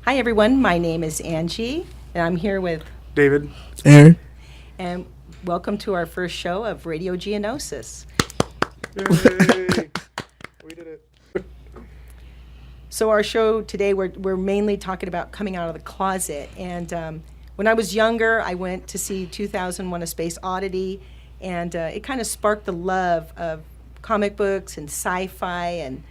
Hi, everyone. My name is Angie, and I'm here with David. Aaron. and welcome to our first show of Radio Geonosis. Yay! We did it. So our show today, we're mainly talking about coming out of the closet. And when I was younger, I went to see 2001: A Space Odyssey, and it kind of sparked the love of comic books and sci-fi and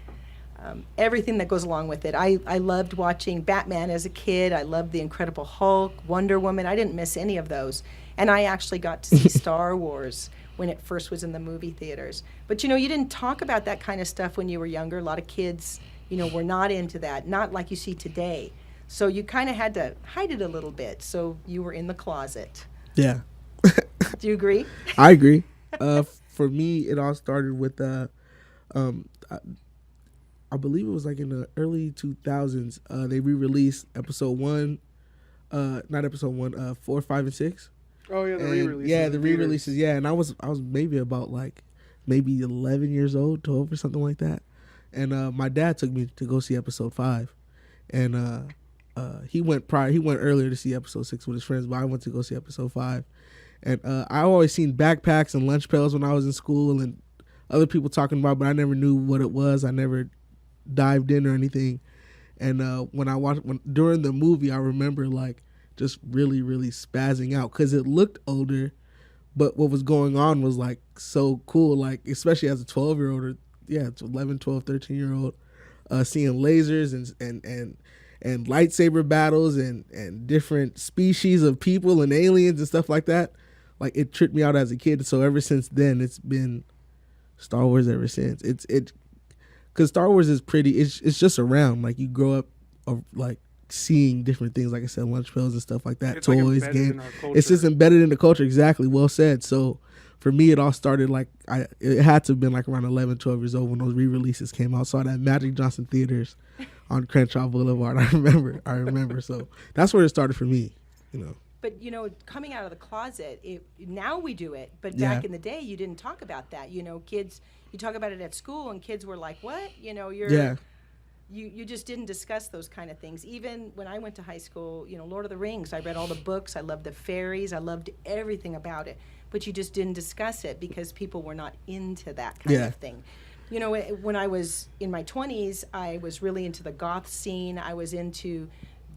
everything that goes along with it. I loved watching Batman as a kid. I loved The Incredible Hulk, Wonder Woman. I didn't miss any of those. And I actually got to see Star Wars when it first was in the movie theaters. But, you didn't talk about that kind of stuff when you were younger. A lot of kids, were not into that, not like you see today. So you kind of had to hide it a little bit. So you were in the closet. Yeah. Do you agree? I agree. For me, it all started with I believe it was like in the early 2000s. They re-released episode 1, not episode 1, 4, 5, and 6. Oh yeah, the re-releases. Yeah, the re-releases. Yeah, and I was maybe about maybe 11 years old, 12 or something like that. And my dad took me to go see episode 5, and he went earlier to see episode 6 with his friends, but I went to go see episode 5. And I always seen backpacks and lunch pails when I was in school, and other people talking about, but I never knew what it was. I never dived in or anything. And during the movie, I remember just really, really spazzing out because it looked older, but what was going on was so cool, especially as a 12-year-old or 11, 12, 13-year-old, seeing lasers and lightsaber battles and different species of people and aliens and stuff like that. It tripped me out as a kid. So ever since then, it's been Star Wars ever since. Because Star Wars is it's just around. You grow up seeing different things, like I said, lunch pails and stuff like that, It's toys, embedded in games. our culture. It's just embedded in the culture. Exactly. Well said. So for me, it all started it had to have been around 11, 12 years old when those re-releases came out. Saw that Magic Johnson Theaters on Crenshaw Boulevard. I remember. So that's where it started for me, But, coming out of the closet, now we do it. But Yeah. back in the day, you didn't talk about that. Kids, you talk about it at school, and kids were like, what? Yeah. You just didn't discuss those kind of things. Even when I went to high school, Lord of the Rings, I read all the books. I loved the fairies. I loved everything about it. But you just didn't discuss it because people were not into that kind Yeah. of thing. When I was in my 20s, I was really into the goth scene. I was into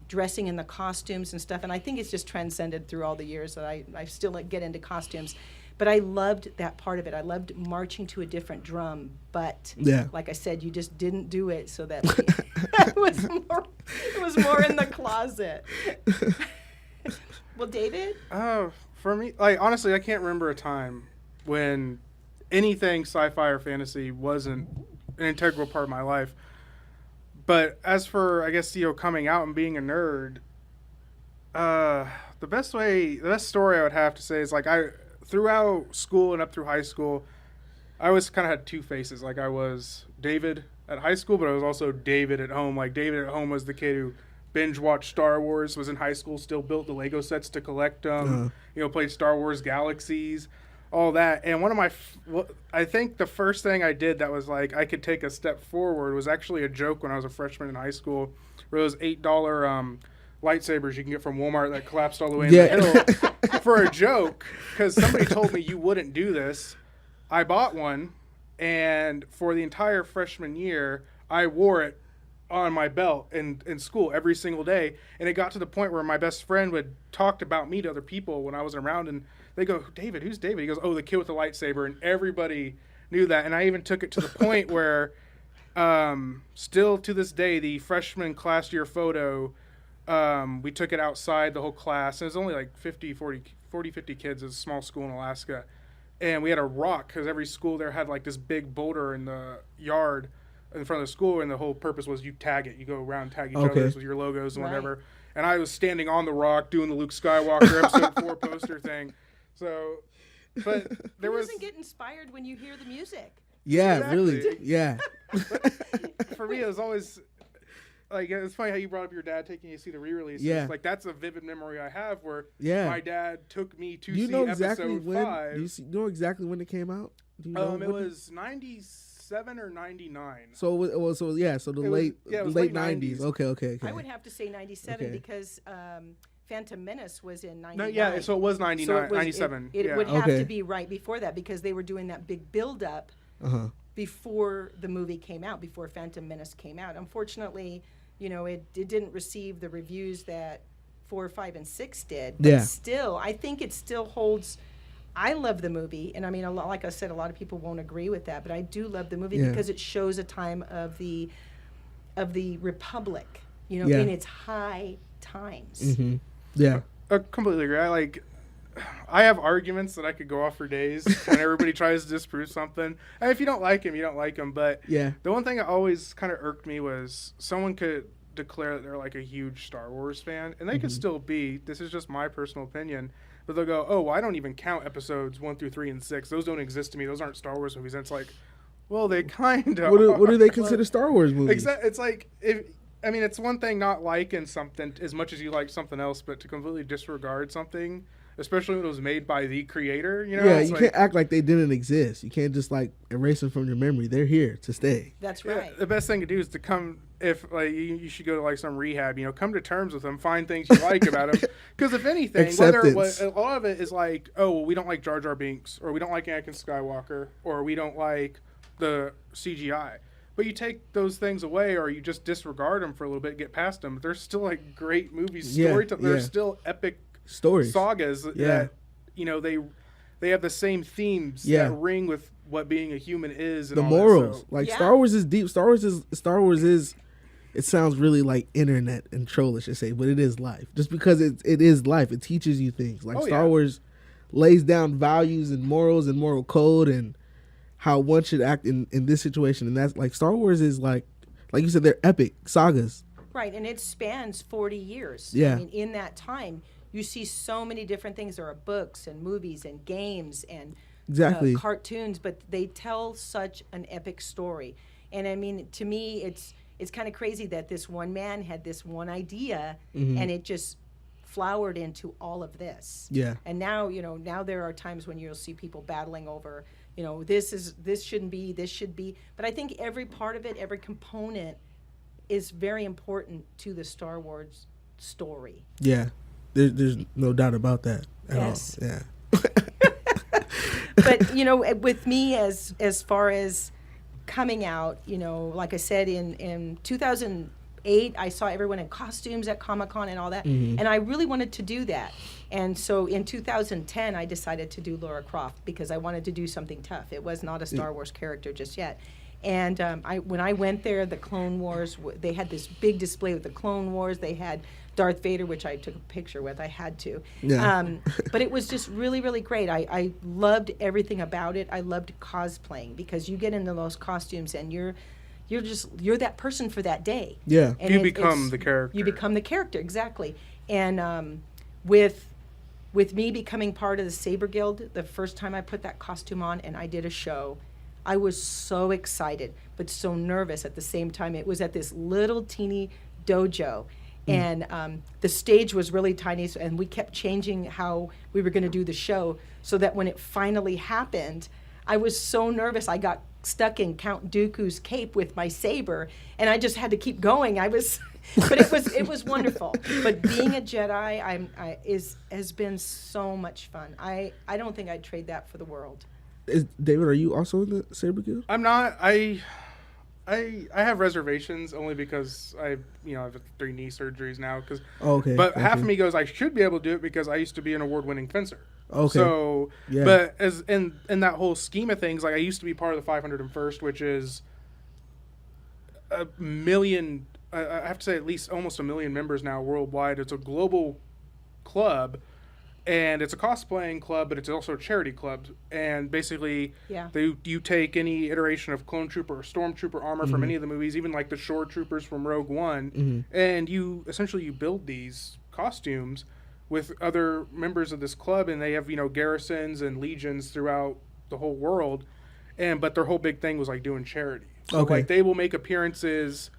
dressing in the costumes and stuff, and I think it's just transcended through all the years that I still get into costumes. But I loved that part of it. I loved marching to a different drum, but like I said, you just didn't do it, so that it was more in the closet. Well, David? For me, honestly, I can't remember a time when anything sci-fi or fantasy wasn't an integral part of my life. But as for, I guess, coming out and being a nerd, the best story I would have to say is throughout school and up through high school, I always kind of had two faces. I was David at high school, but I was also David at home. David at home was the kid who binge watched Star Wars, was in high school, still built the Lego sets to collect them, played Star Wars Galaxies, all that. And I think the first thing I did that was I could take a step forward was actually a joke when I was a freshman in high school, where those $8 lightsabers you can get from Walmart that collapsed all the way in the hill for a joke, because somebody told me you wouldn't do this. I bought one, and for the entire freshman year, I wore it on my belt in school every single day. And it got to the point where my best friend would talk about me to other people when I wasn't around, and they go, David, who's David? He goes, oh, the kid with the lightsaber. And everybody knew that. And I even took it to the point where still to this day, the freshman class year photo, we took it outside the whole class. And it was only 50 kids. It was a small school in Alaska. And we had a rock, because every school there had this big boulder in the yard in front of the school. And the whole purpose was you tag it. You go around and tag each other's with your logos and whatever. And I was standing on the rock doing the Luke Skywalker episode 4 poster thing. So, but there Who doesn't get inspired when you hear the music? Yeah, Exactly. really. Yeah. But for me, it was always it's funny how you brought up your dad taking you to see the re-releases. Yeah. That's a vivid memory I have where Yeah. my dad took me to Do you see know episode exactly when? 5. Do you know exactly when it came out? Do you know It was 96 97 or 99. So it was so the late late 90s. 90s. Okay. I would have to say 97 Okay. because Phantom Menace was in 99. No, yeah, so it was 99, So it was- 97. It yeah. would have Okay. to be right before that because they were doing that big build-up Uh-huh. before the movie came out, before Phantom Menace came out. Unfortunately, it didn't receive the reviews that 4, 5, and 6 did. But Yeah. still, I think it still holds. I love the movie, and I mean, like I said, a lot of people won't agree with that, but I do love the movie Yeah. because it shows a time of the Republic, Yeah. in its high times. Mm-hmm. Yeah. I completely agree. I have arguments that I could go off for days when everybody tries to disprove something. And if you don't like him, you don't like him. But Yeah. the one thing that always kind of irked me was someone could declare that they're like a huge Star Wars fan, and they could still be. This is just my personal opinion. But they'll go, oh, well, I don't even count episodes 1 through 3 and 6. Those don't exist to me. Those aren't Star Wars movies. And it's like, well, they kind of What do they consider Star Wars movies? It's like, it's one thing not liking something as much as you like something else, but to completely disregard something, especially when it was made by the creator, Yeah, it's you like, can't act like they didn't exist. You can't just like erase them from your memory. They're here to stay. That's yeah, right. the best thing to do is to come, if like you should go to like some rehab, come to terms with them, find things you like about them. Because if anything, whether Acceptance. a lot of it is like, oh, well, we don't like Jar Jar Binks, or we don't like Anakin Skywalker, or we don't like the CGI. But you take those things away, or you just disregard them for a little bit, get past them. They're still like great movies. Yeah, They're yeah. still epic Stories. sagas Yeah. that they have the same themes Yeah. that ring with what being a human is. And The all morals. That, so. Like Yeah. Star Wars is deep. Star Wars is it sounds really like internet and trollish to say, but it is life. Just because it is life. It teaches you things. Like Star yeah. Wars lays down values and morals and moral code and how one should act in this situation. And that's like Star Wars is like you said, they're epic sagas. Right, and it spans 40 years. Yeah. I mean, in that time, you see so many different things. There are books and movies and games and Exactly. cartoons, but they tell such an epic story. And I mean, to me, it's kind of crazy that this one man had this one idea, and it just flowered into all of this. Yeah. And now, now there are times when you'll see people battling over, this shouldn't be, this should be. But I think every part of it, every component is very important to the Star Wars story. Yeah. There's no doubt about that at Yes. all. Yeah. But with me, as far as coming out, like I said, in 2008, I saw everyone in costumes at Comic-Con and all that, and I really wanted to do that. And so in 2010, I decided to do Lara Croft because I wanted to do something tough. It was not a Star Wars character just yet. And when I went there, the Clone Wars, they had this big display with the Clone Wars. They had Darth Vader, which I took a picture with. I had to. Yeah. But it was just really, really great. I loved everything about it. I loved cosplaying because you get into those costumes and you're that person for that day. Yeah. And You become the character. You become the character, exactly. And with me becoming part of the Saber Guild, the first time I put that costume on and I did a show, I was so excited, but so nervous at the same time. It was at this little teeny dojo, and the stage was really tiny, and we kept changing how we were going to do the show so that when it finally happened, I was so nervous. I got stuck in Count Dooku's cape with my saber, and I just had to keep going. But it was wonderful. But being a Jedi has been so much fun. I don't think I'd trade that for the world. David, are you also in the Saber Guild? I'm not. I have reservations only because I have 3 knee surgeries now. Okay. But okay. half of me goes, I should be able to do it because I used to be an award-winning fencer. Okay. So, Yeah. but as in that whole scheme of things, like I used to be part of the 501st, which is a million. I have to say at least almost 1 million members now worldwide. It's a global club. And it's a cosplaying club, but it's also a charity club. And basically, Yeah. you take any iteration of clone trooper or stormtrooper armor from any of the movies, even like the shore troopers from Rogue One, and you essentially build these costumes with other members of this club, and they have garrisons and legions throughout the whole world. But their whole big thing was like doing charity. So Okay. like they will make appearances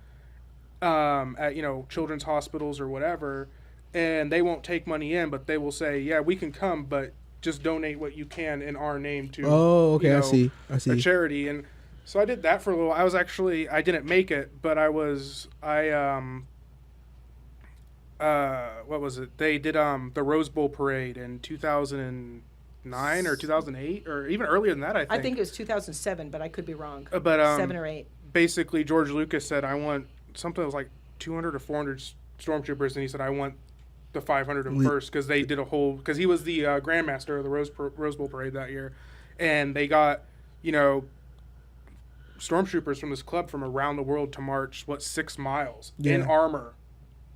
at children's hospitals or whatever. And they won't take money in, but they will say, yeah, we can come, but just donate what you can in our name to Oh, okay. I see. a charity. And So I did that for a little. I didn't make it, but what was it? They did the Rose Bowl parade in 2009 or 2008 or even earlier than that. I think it was 2007, but I could be wrong. But 7 or 8. Basically, George Lucas said, "I want something that was like 200 or 400 stormtroopers," and he said, "I want the 500 of them first," because they did a whole, because he was the grandmaster of the Rose Bowl parade that year, and they got stormtroopers from this club from around the world to march 6 miles in armor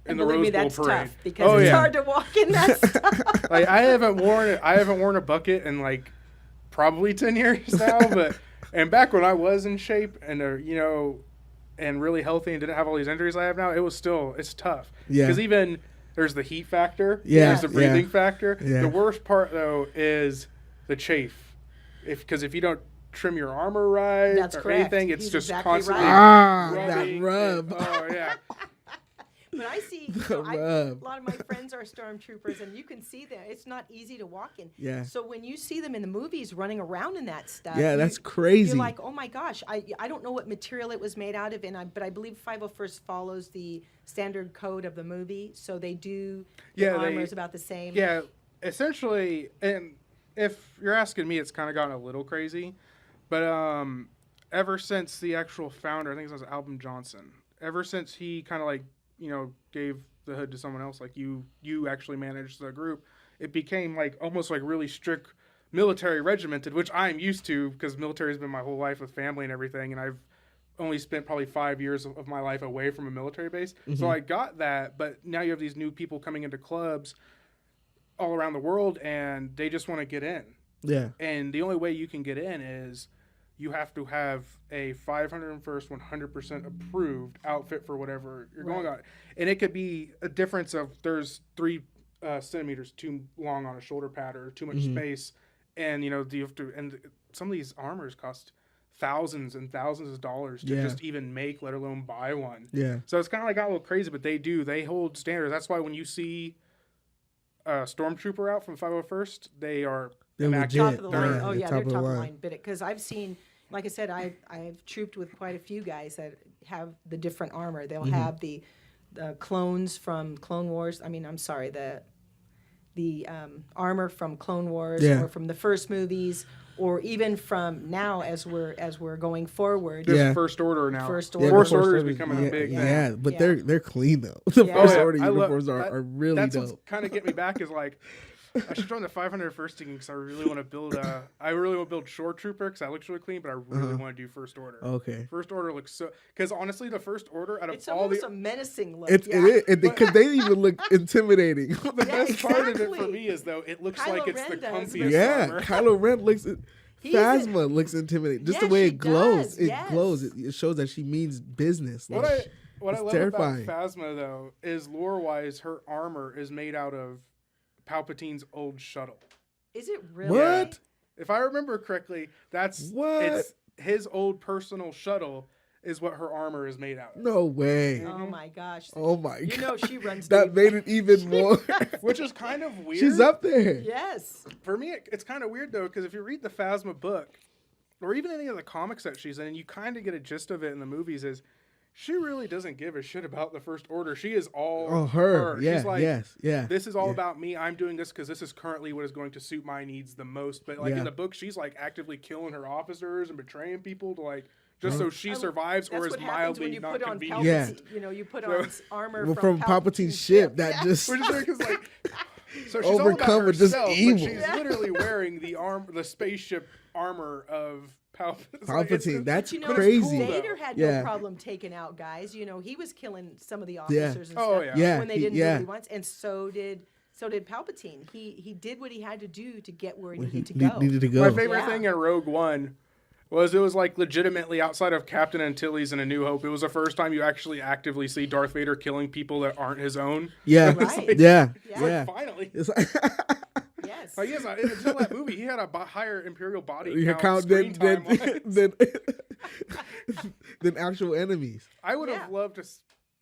in the Rose Bowl parade. Tough because it's hard to walk in that stuff. Like I haven't worn a bucket in like probably 10 years now, but and back when I was in shape and and really healthy and didn't have all these injuries I have now, it's tough. Yeah. Because even there's the heat factor. Yeah. There's the breathing factor. Yeah. The worst part though is the chafe. Because if you don't trim your armor right That's or correct. anything, it's He's just exactly constantly right. That rubbing rub. oh yeah. But I see, a lot of my friends are stormtroopers, and you can see them. It's not easy to walk in. Yeah. So when you see them in the movies running around in that stuff, that's crazy. You're like, oh my gosh, I don't know what material it was made out of, but I believe 501st follows the standard code of the movie, so they do. The armor is about the same. Yeah, essentially, and if you're asking me, it's kind of gotten a little crazy, but ever since the actual founder, I think it was Albin Johnson, ever since he kind of like gave the hood to someone else, like you actually managed the group, it became like almost like really strict military regimented, which I'm used to because military has been my whole life with family and everything, and I've only spent probably 5 years of my life away from a military base. Mm-hmm. So I got that, but now you have these new people coming into clubs all around the world, and they just want to get in. Yeah. And the only way you can get in is you have to have a 501st 100% approved outfit for whatever you're going on. And it could be a difference of there's 3 centimeters too long on a shoulder pad or too much space. And, you have to, and some of these armors cost thousands and thousands of dollars to just even make, let alone buy one. Yeah. So it's kind of like got a little crazy, but they hold standards. That's why when you see a stormtrooper out from 501st, they're legit. Top of the line. Yeah, Oh yeah, top they're of the top of the line. line. But because I've seen, like I said, I've trooped with quite a few guys that have the different armor. They'll have the clones from Clone Wars. I mean, I'm sorry, the armor from Clone Wars or from the first movies, or even from now as we're going forward. There's First Order now. First Order. Order. First Order is becoming a big thing. But they're clean though. The First Order uniforms are really that's dope. What's kind of get me back is like, I should join the 501st team because I really want to build Shore Trooper because that looks really clean, but I really want to do First Order. Okay. First Order looks so, because honestly, the First Order out of It's all almost the a menacing look. It is because they even look intimidating. the best part of it for exactly. me is though it looks Kylo like it's Ren the does, comfiest but- Yeah, armor. Kylo Ren looks. He's Phasma looks intimidating. Just the Yes, way she it glows. does, It yes. glows. It shows that she means business. What Like, I it's love terrifying. about Phasma though is lore-wise, her armor is made out of Palpatine's old shuttle. Is it really? What? If I remember correctly, it's his old personal shuttle is what her armor is made out of. No way. Oh my gosh. Oh my god. You know she runs That deep. made it even more. Which is kind of weird. She's up there. Yes. For me, it's kind of weird though, because if you read the Phasma book, or even any of the comics that she's in, and you kind of get a gist of it in the movies, is she really doesn't give a shit about the First Order. She is all her. Yeah, She's like, yeah. this is all about me. I'm doing this because this is currently what is going to suit my needs the most. But like in the book, she's like actively killing her officers and betraying people to like just so she survives or is That's what happens when mildly you not put on convenient. Palpatine. You know, you put on armor From Palpatine's ship. That just Which is weird 'cause, like, so she's Overcome all about with just herself, but evil. she's literally wearing the spaceship armor of Palpatine. Palpatine. That's You know, crazy. Vader had Yeah. no problem taking out guys. You know, he was killing some of the officers and Oh, stuff yeah. when they didn't do Yeah. what he wants, and so did Palpatine. He did what he had to do to get where he When needed to he go. needed to go. My favorite Yeah. thing in Rogue One was it was like legitimately outside of Captain Antilles in A New Hope. It was the first time you actually actively see Darth Vader killing people that aren't his own. Yeah. Right. Yeah. Yeah. Yeah. Finally. It's like Yes. Like, yes, until that movie, he had a higher Imperial body your count count screen time. than actual enemies. I would Yeah. have loved to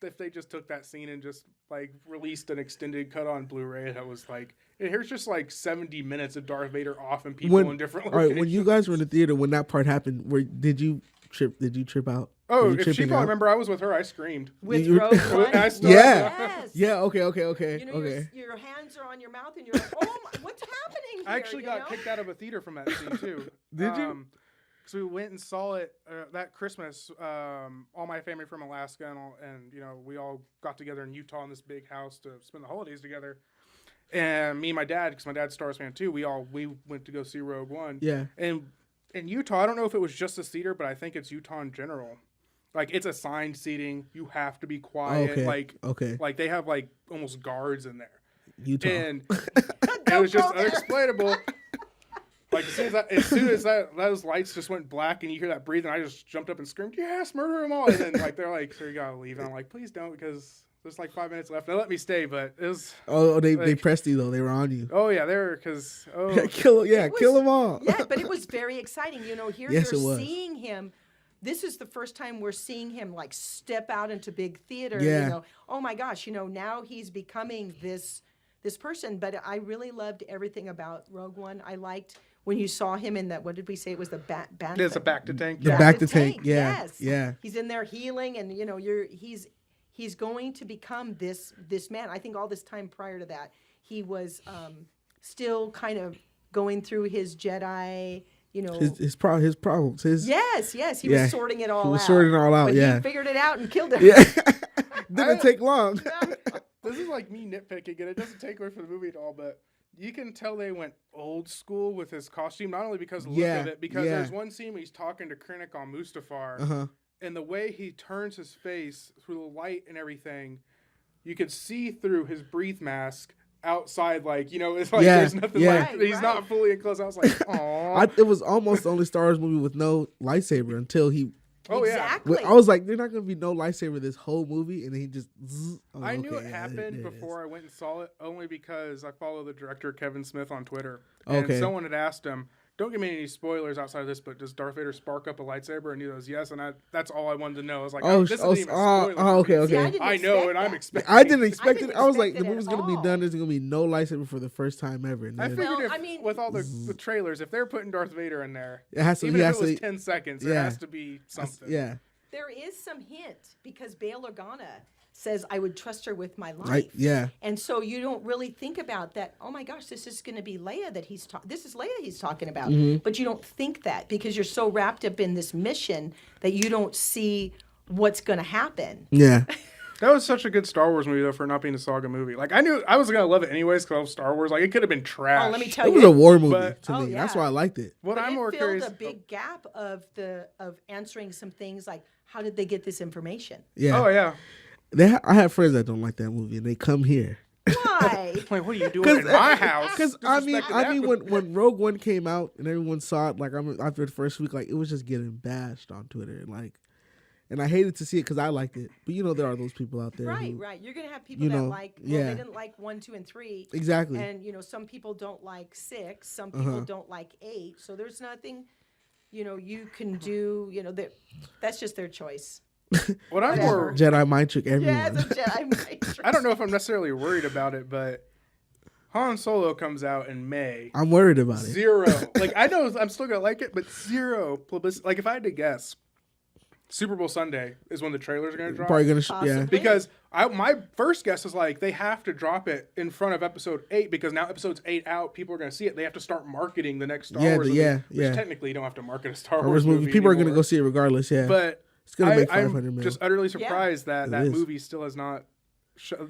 if they just took that scene and just like released an extended cut on Blu-ray that was like, here's just like 70 minutes of Darth Vader off and people in different all locations. right, when you guys were in the theater when that part happened, did you trip out? Oh, Were you if she tripping probably out? remember, I was with her. I screamed. With You- Rogue One. I still Yes. Yeah. Okay. You know, Okay. your hands are on your mouth, and you're like, "Oh, what's happening here?" I actually you got know? kicked out of a theater from that scene too. Did you? Because we went and saw it that Christmas. All my family from Alaska and we all got together in Utah in this big house to spend the holidays together. And me and my dad, because my dad's a Star Wars fan too, we went to go see Rogue One. Yeah. And in Utah, I don't know if it was just this theater, but I think it's Utah in general. Like, it's assigned seating. You have to be quiet. Okay. Like they have like almost guards in there. Utah. And it was just unexplainable. Like, as soon as those lights just went black and you hear that breathing, I just jumped up and screamed, "Yes, murder them all!" And then like they're like, "Sir, you gotta leave." And I'm like, "Please don't," because there's like 5 minutes left. They let me stay, but it was. They pressed you though. They were on you. Oh yeah, they were because kill them all. Yeah, but it was very exciting. You know, here Yes, you're it was. seeing him. This is the first time we're seeing him like step out into big theater. Yeah. You know, oh my gosh, now he's becoming this person. But I really loved everything about Rogue One. I liked when you saw him in that. What did we say? It was the bacta it's a back to tank. The Yeah. back to tank. Yeah. Yes. Yeah. He's in there healing, and he's going to become this man. I think all this time prior to that, he was still kind of going through his Jedi. You know, His problems. yes, he Yeah. was sorting it all out. He was sorting it all out. But Yeah. he figured it out and killed him. Yeah. Didn't take long. This is like me nitpicking, and it doesn't take away from the movie at all, but you can tell they went old school with his costume, not only because of the look of it, because there's one scene where he's talking to Krennic on Mustafar, and the way he turns his face through the light and everything, you could see through his breathe mask outside, it's like there's nothing he's not fully enclosed. I was like, "Aw." It was almost the only Star Wars movie with no lightsaber until he. Oh Exactly. I was like, there's not going to be no lightsaber this whole movie, and then he just. I knew it happened before I went and saw it, only because I follow the director Kevin Smith on Twitter, and someone had asked him, "Don't give me any spoilers outside of this, but does Darth Vader spark up a lightsaber?" And he goes, "Yes," and that's all I wanted to know. I was like, "This isn't even a spoiler." Okay. See, I know, and I'm expecting. I didn't expect it. I was like, expect the it movie's at going to be all. done. There's going to be no lightsaber for the first time ever. And I then, figured with all the trailers, if they're putting Darth Vader in there, it has to. even He if has it was to. 10 seconds, it has to be something. Yeah. There is some hint because Bail Organa says, "I would trust her with my life." Yeah. And so you don't really think about that. Oh my gosh, this is going to be Leia that this is Leia he's talking about. Mm-hmm. But you don't think that because you're so wrapped up in this mission that you don't see what's going to happen. Yeah. That was such a good Star Wars movie, though, for not being a saga movie. Like, I knew I was going to love it anyways because I love Star Wars. Like, it could have been trash. Oh, let me tell It you. was a war movie But- to me. Oh, That's yeah. why I liked it. What But I'm it more filled curious a big gap of answering some things like, how did they get this information? Yeah. Oh, yeah. I have friends that don't like that movie, and they come here. Why? Like, what are you doing in my house? Because when Rogue One came out and everyone saw it, like after the first week, like it was just getting bashed on Twitter, and I hated to see it because I liked it. But there are those people out there. Right. You're going to have people that they didn't like 1, 2, and 3. Exactly. And, some people don't like 6. Some people don't like 8. So there's nothing, you can do, that's just their choice. What I'm more, Jedi mind trick everyone. Yeah, it's a Jedi mind trick. I don't know if I'm necessarily worried about it, but Han Solo comes out in May. I'm worried about it. 0. Like, I know I'm still going to like it, but 0 publicity. Like, if I had to guess, Super Bowl Sunday is when the trailers are going to drop. Probably gonna Possibly. Because my first guess is like they have to drop it in front of episode 8 because now episode's 8 out, people are going to see it. They have to start marketing the next Star Wars movie, which technically you don't have to market a Star Wars movie. People are gonna anymore. go see it regardless. Yeah, But it's gonna make I'm 500 million. just utterly surprised that It is. movie still has not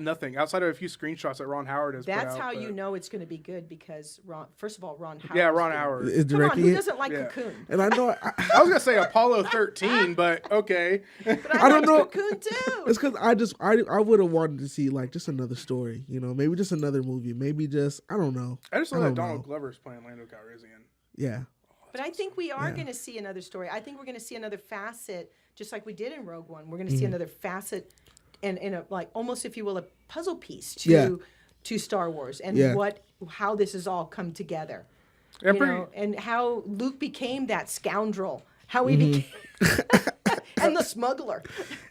nothing outside of a few screenshots that Ron Howard has. That's put out, how but- you know it's going to be good because first of all, Ron Howard. Yeah, Ron Howard. is Come on, directing who it. doesn't like Yeah. Cocoon? And I know I was gonna say Apollo 13, but okay. But I don't like know. Cocoon too. it's because I would have wanted to see like just another story. Maybe just another movie. Maybe just I don't know. I just know I that don't Donald know. Glover's playing Lando Calrissian. Yeah. But I think we are going to see another story. I think we're going to see another facet, just like we did in Rogue One. We're going to see another facet, and in a like almost, if you will, a puzzle piece to Star Wars and how this has all come together. Yeah, And how Luke became that scoundrel. How he became and the smuggler.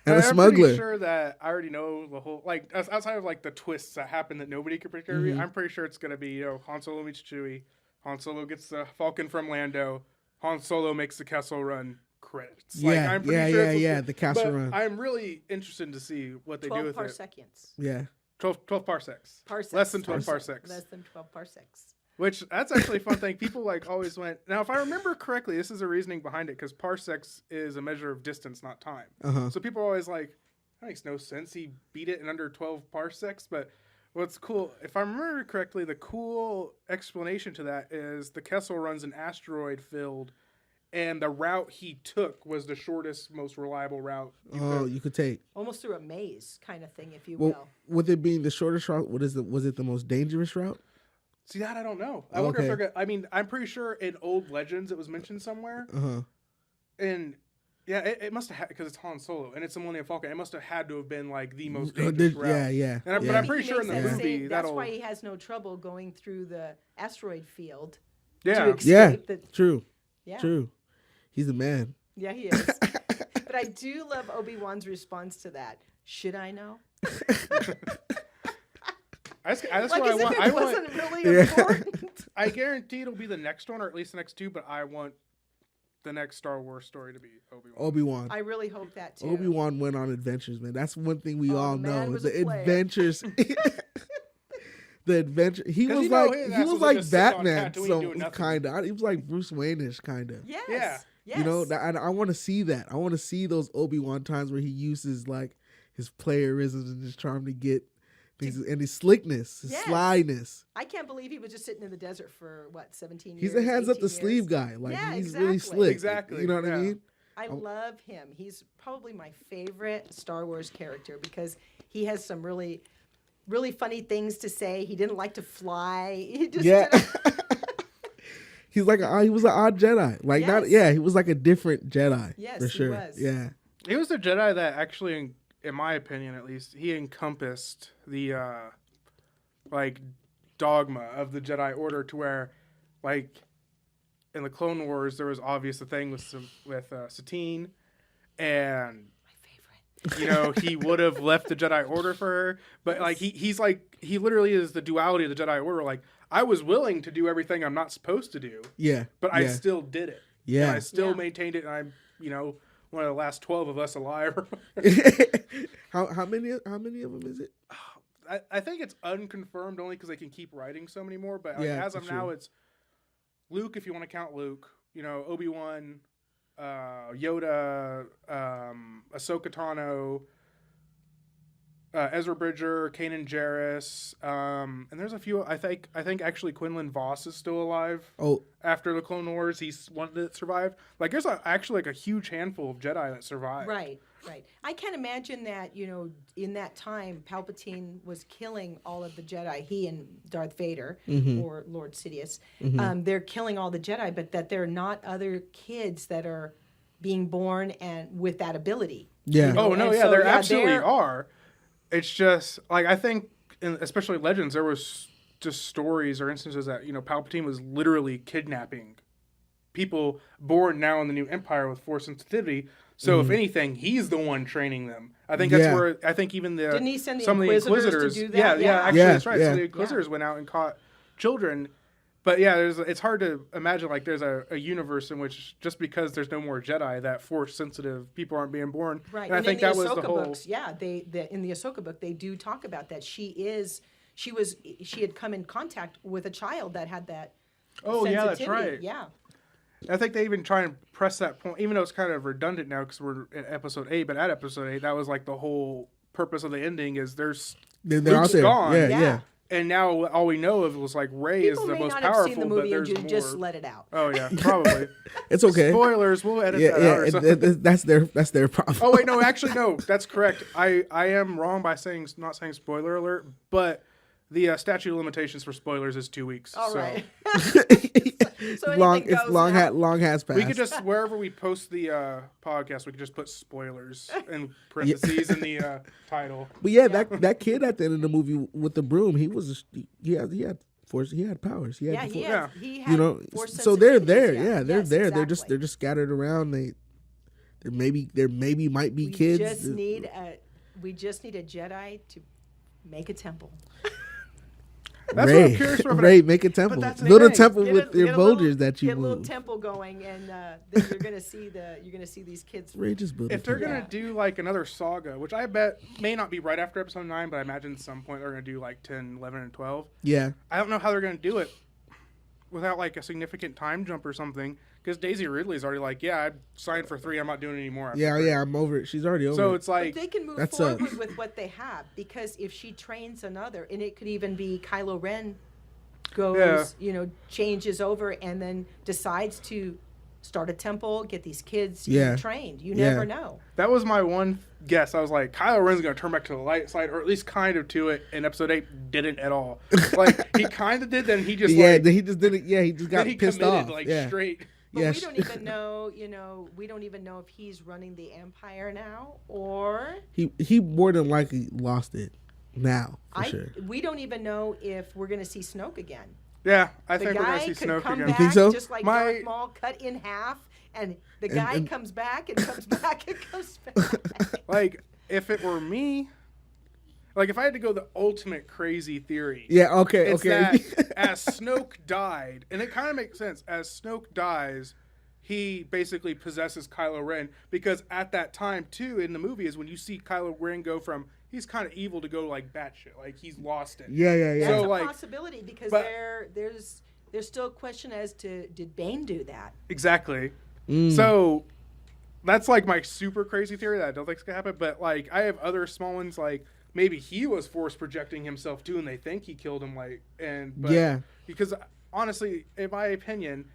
And a I'm smuggler. pretty sure that I already know the whole outside of like the twists that happen that nobody could predict. I'm pretty sure it's gonna be Han Solo meets Chewie, Han Solo gets the Falcon from Lando, Han Solo makes the Kessel Run, credits. Yeah, I'm pretty sure it's the castle but run. I'm really interested to see what they do 12 with it. parseconds. Yeah. 12 parsecs. Parsecs. Less than 12 parsecs. Less than 12 parsecs. Which, that's actually a fun thing. People always went, now if I remember correctly, this is a reasoning behind it, because parsecs is a measure of distance, not time. Uh-huh. So people are always like, that makes no sense. He beat it in under 12 parsecs. But what's cool, if I remember correctly, the cool explanation to that is the Kessel Run's an asteroid field, and the route he took was the shortest, most reliable route you could take. Almost through a maze kind of thing, if you Well, will. with it being the shortest route, was it the most dangerous route? See, that I don't know. I wonder if they're going to... I mean, I'm pretty sure in old legends it was mentioned somewhere. Uh-huh. And, yeah, it must have had... Because it's Han Solo, and it's the Millennium Falcon. It must have had to have been, like, the most dangerous route. Yeah. But I'm pretty He sure in the makes that movie, same- that'll... That's why he has no trouble going through the asteroid field Yeah. to escape the... True. Yeah. True. He's a man. Yeah, he is. But I do love Obi-Wan's response to that. Should I know? That's Like what as I want. if I it want... wasn't really important. I guarantee it'll be the next one, or at least the next two, but I want the next Star Wars story to be Obi-Wan. Obi-Wan. I really hope that too. Obi-Wan went on adventures, man. That's one thing we all the man know. was The a player. adventures. The adventure. He 'Cause was you know like his he ass was was like just sitting on Batman, Tatooine so doing nothing. kind of. He was like Bruce Wayne-ish, kind of. Yes. Yeah. Yes. You know, and I want to see that. I want to see those Obi-Wan times where he uses like his playerisms and his charm to get things, and his slickness, his Yes. slyness. I can't believe he was just sitting in the desert for what, 17 years. He's a hands up 18 the sleeve years? guy. Like Yeah, he's really exactly. slick. Exactly, You know what I yeah. mean? I love him. He's probably my favorite Star Wars character because he has some really, really funny things to say. He didn't like to fly. He just Yeah. didn't- He was an odd Jedi. Like Yes. he was like a different Jedi. Yes, for he sure. was. Yeah. He was the Jedi that actually, in my opinion at least, he encompassed the like dogma of the Jedi Order, to where, like, in the Clone Wars there was obvious the thing with Satine, and My favorite. you know he would have left the Jedi Order for her, but like he literally is the duality of the Jedi Order. Like, I was willing to do everything I'm not supposed to do, Yeah. but I yeah. still did it. Yeah. And I still Yeah. maintained it, and I'm one of the last 12 of us alive. How many of them is it? I think it's unconfirmed only because they can keep writing so many more. But like, Yeah, as of that's now, true. it's Luke, if you want to count Luke. Obi-Wan, Yoda, Ahsoka Tano, Ezra Bridger, Kanan Jarrus, and there's a few. I think actually Quinlan Voss is still alive. Oh, After the Clone Wars, he's one that survived. Like, there's actually a huge handful of Jedi that survived. Right. I can't imagine that, in that time, Palpatine was killing all of the Jedi, he and Darth Vader, or Lord Sidious. They're killing all the Jedi, but that there are not other kids that are being born and with that ability. yeah. Oh, no, And yeah, so, there yeah, absolutely they're- are. It's just, like, I think, especially Legends, there was just stories or instances that, Palpatine was literally kidnapping people born now in the new Empire with Force sensitivity. So, if anything, he's the one training them. I think that's Yeah. where, I think even Didn't he send the some Inquisitors of the to Inquisitors. do that? Yeah, Yeah. actually, Yeah, that's right. yeah. So the Inquisitors went out and caught children. But yeah, it's hard to imagine, like, there's a universe in which, just because there's no more Jedi, that Force sensitive people aren't being born. Right. And I think in that the was the Ahsoka whole. books, yeah, in the Ahsoka book, they do talk about that. She had come in contact with a child that had that. Oh, yeah, that's sensitivity. right. Yeah. I think they even try and press that point, even though it's kind of redundant now because we're at episode 8. But at episode 8, that was like the whole purpose of the ending is They're Luke's out there. gone. Yeah, Yeah. yeah. and now all we know of was like Rey is People the may most not powerful, have seen the movie but and there's more. just let it out. Oh yeah, probably. It's okay. Spoilers. We'll edit Yeah, that out or yeah. something. That's their problem. Oh wait, no, actually no, that's correct. I am wrong by not saying spoiler alert, but the statute of limitations for spoilers is 2 weeks. All so right. So long. anything It's goes long. now. Long has passed. we could just wherever we post the podcast, we could just put spoilers in parentheses in the title. But yeah, that kid at the end of the movie with the broom, he had force. He had powers. He had Yeah, the he force. had, he had force So they're sensitivities, there. Yeah, they're Yes, there. exactly. They're just scattered around. There maybe might be We kids. just need a Jedi to make a temple. That's what I'm curious about. Ray, make a temple. that's the Build a thing. temple Get with a- your get a little- boulders that you Get a little move. temple going, and then you're gonna see these kids. Ray, just build a If they're temple. gonna do like another saga, which I bet may not be right after episode 9, but I imagine at some point they're gonna do like 10, 11, and 12. Yeah. I don't know how they're gonna do it without like a significant time jump or something. Because Daisy Ridley's already like, yeah, I signed for 3. I'm not doing it anymore. after Yeah, 3. yeah, I'm over it. She's already over So it. it's like, But they can move That's forward with what they have, because if she trains another, and it could even be Kylo Ren goes, changes over and then decides to start a temple, get these kids trained. You never know. that was my one guess. I was like, Kylo Ren's gonna turn back to the light side, or at least kind of to it. And episode 8 didn't at all. Like he kind of did, then he just then he just didn't. Yeah, he just got then he pissed committed off. like yeah. straight. But Yeah, we don't even know, we don't even know if he's running the Empire now, or he more than likely lost it now for sure. we don't even know if we're going to see Snoke again. Yeah, I The think we're gonna guy see could Snoke come again. back think so? just like My- Darth Maul, cut in half, and the guy and- comes back and comes back and comes back. Like if it were me, like if I had to go the ultimate crazy theory. Yeah. Okay. It's Okay. that as Snoke died, and it kind of makes sense. As Snoke dies, he basically possesses Kylo Ren, because at that time too in the movie is when you see Kylo Ren go from he's kind of evil to go like batshit, like he's lost it. yeah. Yeah. Yeah. That's So, a like, possibility, because but- there's still a question as to, did Bane do that? Exactly. Mm. So that's like my super crazy theory that I don't think's gonna happen. But like I have other small ones, like maybe he was force projecting himself too, and they think he killed him. But Yeah. because honestly, in my opinion,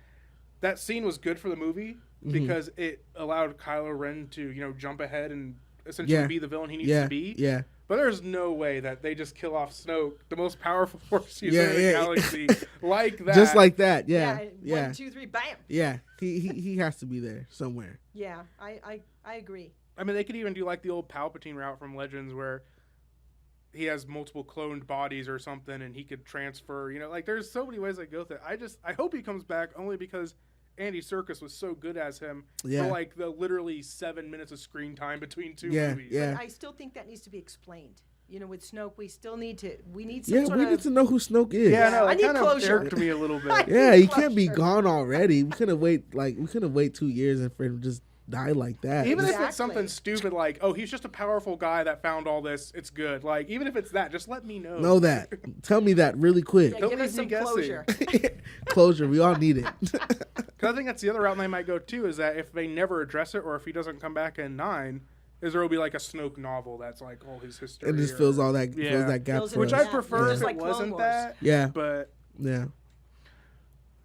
that scene was good for the movie because it allowed Kylo Ren to jump ahead and essentially Yeah. be the villain he needs Yeah. to be. Yeah. But there's no way that they just kill off Snoke, the most powerful force user Yeah, in the yeah. galaxy, like that. Just like that. Yeah. and Yeah. 1, 2, 3, bam. Yeah. He has to be there somewhere. Yeah, I agree. I mean, they could even do like the old Palpatine route from Legends, where he has multiple cloned bodies or something, and he could transfer. Like there's so many ways they go with it. I hope he comes back, only because Andy Serkis was so good as him Yeah. for like the literally 7 minutes of screen time between two Yeah. movies. Yeah. But I still think that needs to be explained. With Snoke, we still need some Yeah. sort We of... need to know who Snoke is. Yeah, no, I it need kind of closure. irked me a little bit. Yeah, he can't be Closure. gone already. We couldn't wait 2 years and for him to just die like that. Even if Exactly. it's something stupid like, oh, he's just a powerful guy that found all this, it's good. Like, even if it's that, just let me know. Know that. Tell me that really quick. Yeah, Don't give leave us me some guessing. closure. Closure. We all need it. Because I think that's the other route they might go too, is that if they never address it, or if he doesn't come back in 9, is there will be like a Snoke novel that's like all his history. and just or- fills all that Yeah. fills that gap Fills for in Which us. I prefer Just if like it Clone wasn't Wars. that. Yeah. But, Yeah.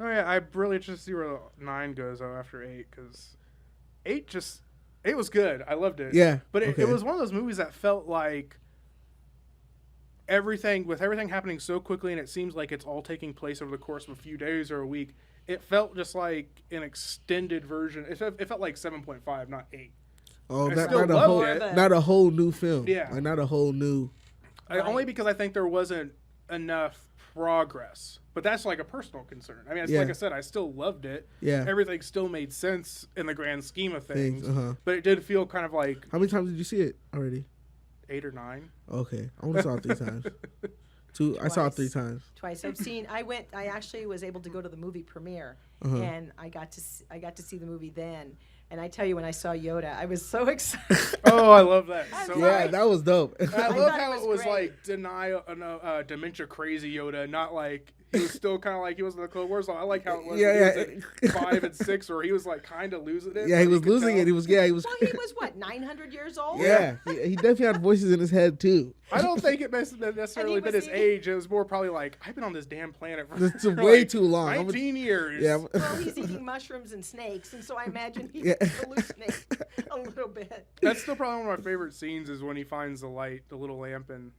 oh yeah, I'm really interested to see where 9 goes though after 8, because 8 it was good. I loved it. Yeah. But okay. it was one of those movies that felt like everything happening so quickly, and it seems like it's all taking place over the course of a few days or a week. It felt just like an extended version. It felt like 7.5, not 8. Oh, I not still a loved whole it. not a whole new film. Yeah. Like not a whole new. Only because I think there wasn't enough progress. But that's like a personal concern. I mean, it's Yeah. like I said, I still loved it. Yeah. Everything still made sense in the grand scheme of things. Uh-huh. But it did feel kind of like How many times did you see it already? 8 or 9. Okay, I only saw it 3 times. I saw it 3 Twice. times. Twice. I actually was able to go to the movie premiere, and I got to see the movie then. And I tell you, when I saw Yoda, I was so excited. Oh, I love that. I'm So sorry. Yeah, that was dope. I thought love it how was it was great. like dementia crazy Yoda, not like he was still kind of like he was in the Clone Wars. I like how it was. Yeah, when he was at 5 and 6, or he was like kind of losing it. Yeah, but he you was could losing tell. it. He was Well, he was what, 900 years old? Yeah, he definitely had voices in his head too. I don't think it necessarily And he been his was eating- age. It was more probably like I've been on this damn planet for It's way like too long. 19 years. Yeah, Well, he's eating mushrooms and snakes, and so I imagine he Yeah. hallucinates a little bit. That's still probably one of my favorite scenes is when he finds the light, the little lamp in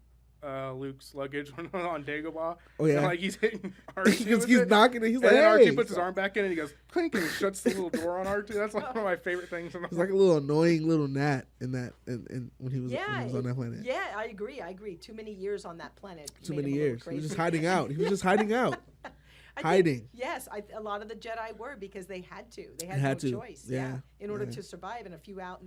Luke's luggage on Dagobah. Oh, yeah. And, like he's hitting R2 He just with keeps it. knocking it. He's And like, then hey. R2 puts his arm back in and he goes clink and shuts the little door on R2. That's like one of my favorite things. In the It's like a little annoying little gnat in that, and when he was Yeah, on that planet. Yeah, I agree. Too many years on that planet. Too made many him a little years. He was crazy. just hiding out. He was just hiding out. I hiding. think, yes, a lot of the Jedi were because they had to. They They had had no to, choice. yeah, in order yeah. to survive, and a few out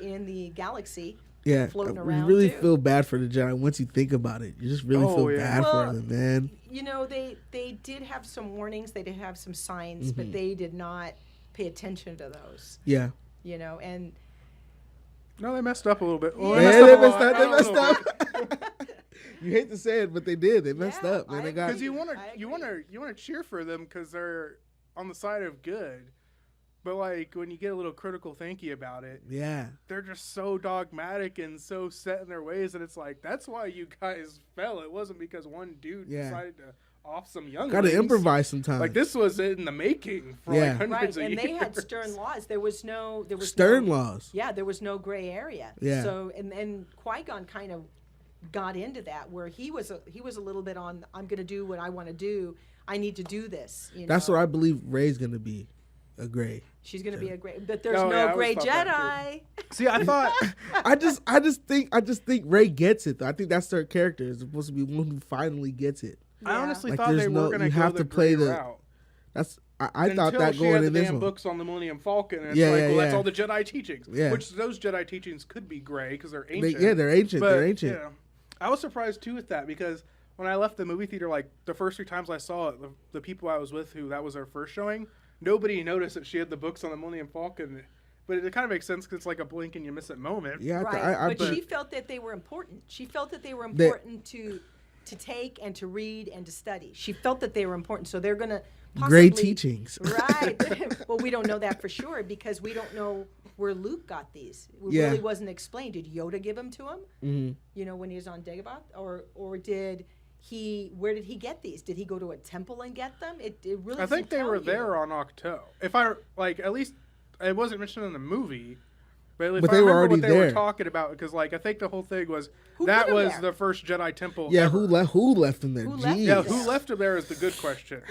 in the galaxy. Yeah, floating you around. really too. feel bad for the Jedi once you think about it. You just really Oh, feel yeah. bad Well, for them, man. You know, they did have some warnings. They did have some signs, Mm-hmm. but they did not pay attention to those. Yeah. You know, and No, they messed up a little bit. Well, Yeah, they a lot, messed up. not They a messed little bit. up. You hate to say it, but they did. They messed Yeah, up, man. I They got Because you want I to, agree. you want to cheer for them because they're on the side of good. But like when you get a little critical thinky about it, yeah. they're just so dogmatic and so set in their ways, and it's like that's why you guys fell. It wasn't because one dude Yeah. decided to off some young. Got to improvise sometimes. Like this was in the making for Yeah. like hundreds right, of and years. they had stern laws. There was stern no, laws. Yeah, there was no gray area. Yeah. So and Qui-Gon kind of got into that where he was a little bit on. I'm going to do what I want to do. I need to do this. You That's know? what I believe Rey's gonna be, a gray. She's going to be a great, but there's Oh, yeah, I no always gray thought that, Jedi. See, I thought I just think Rey gets it though. I think that's their character. Is supposed to be one who finally gets it. I Yeah. honestly Like, thought they there's were no- going to you go have the to play gray the- route. That's I thought Until that she going had in the this damn one. books on the Millennium Falcon, and it's Yeah, like, yeah, well, that's yeah. all the Jedi teachings. Yeah. Which those Jedi teachings could be gray because they're They, ancient. yeah, they're ancient. But, They're ancient. yeah, I was surprised too with that because when I left the movie theater, like the first 3 times I saw it, the people I was with who that was their first showing, nobody noticed that she had the books on the Millennium Falcon. But it kind of makes sense because it's like a blink and you miss it moment. Yeah, Right, but I- she felt that they were important. She felt that they were They- important to take and to read and to study. She felt that they were important, so they're going to Great teachings. Right. Well, we don't know that for sure because we don't know where Luke got these. It Yeah. really wasn't explained. Did Yoda give them to him? Mhm. You know, when he was on Dagobah, or did he? Where did he get these? Did he go to a temple and get them? It really. I think doesn't they tell were you. there on Octo. If I like, at least it wasn't mentioned in the movie. But if But I they were remember already what they were there. talking about, because like I think the whole thing was Who that put 'em was there? the first Jedi temple. Yeah, ever. who left them there? Who left Jeez. Yeah, them who there? left him there is the good question.